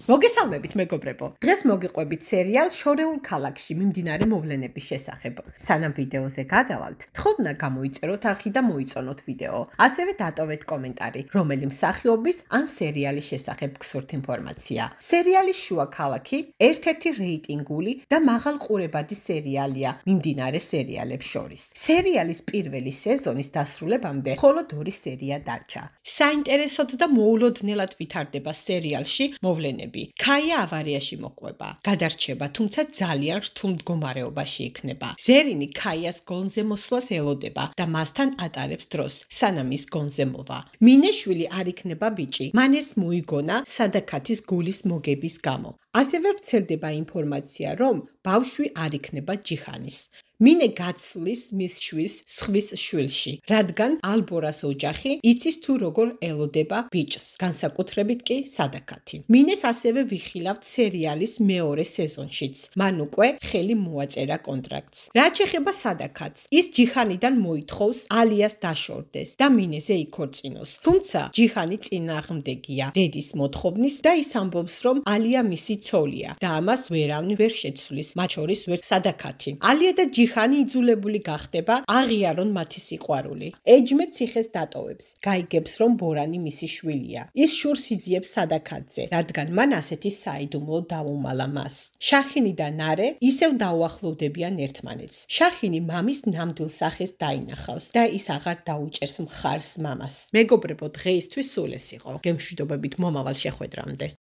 მოგესალმებით მეგობრებო. დღეს მოგიყვებით სერიალ შორეულ ქალაქში მიმდინარე მოვლენების შესახებ. სანამ ვიდეოზე გადავალთ, თხოვნა გამოიწეროთ არხი და მოიწონოთ ვიდეო. ასევე დატოვეთ კომენტარი, რომელი მსახიობის ან სერიალის შესახებ გსურთ ინფორმაცია. სერიალის შუა ქალაქი ერთ-ერთი რეიტინგული და მაღალყურებადი სერიალია მიმდინარე სერიალებს შორის. სერიალის პირველი სეზონის დასრულებამდე მხოლოდ 2 სერია დარჩა. საინტერესოდ და მოულოდნელად ვითარდება სერიალში მოვლენები. ქაია ავარიაში მოყვება, გადარჩება, თუმცა ძალიან რთულ მდგომარეობაში იქნება. ზერინი ქაიას გონზე მოსვლას ელოდება და მასთან ატარებს დროს, სანამ ის გონზე მოვა. მინეშვილი არ იქნება ბიჭი, მან ეს მოიგონა სადაქათის გულის მოგების გამო. ასევე ვრცელდება ინფორმაცია, რომ ბავშვი არ იქნება ჯიხანის. მინე გაცვლის მის შვილს სხვის შვილში, რადგან ალბორას ოჯახი იცის თუ როგორ ელოდება ბიჭს, განსაკუთრებით კი სადაქათი. მინეს ასევე ვიხილავთ სერიალის მეორე სეზონშიც. მან უკვე ხელი მოაწერა კონტრაქტს. რაც ეხება სადაქათს, ის ჯიხანიდან მოითხოვს ალიას დაშორდეს და მინეზე იქორწინოს. თუმცა ჯიხანი წინააღმდეგია დედის მოთხოვნის და ის ამბობს, რომ ალია მისი ცოლია და ამას ვერავინ ვერ შეცვლის, მათ შორის ვერ სადაქათი. ალია და ჯიხანი იძულებული გახდება აღიარონ მათი სიყვარული. ეჯმე ციხეს დატოვებს, გაიგებს, რომ ბორანი მისი შვილია. ის შურს იძიებს სადაქათზე, რადგან მან ასეთი საიდუმლო დაუმალა მას. შახინი და ნარე ისევ დაუახლოვდებიან ერთმანეთს. შახინი მამის ნამდვილ სახეს დაინახავს და ის აღარ დაუჭერს მხარს მამას. მეგობრებო, დღეისთვის სულ ეს იყო. გემშვიდობებით მომავალ შეხვედრამდე.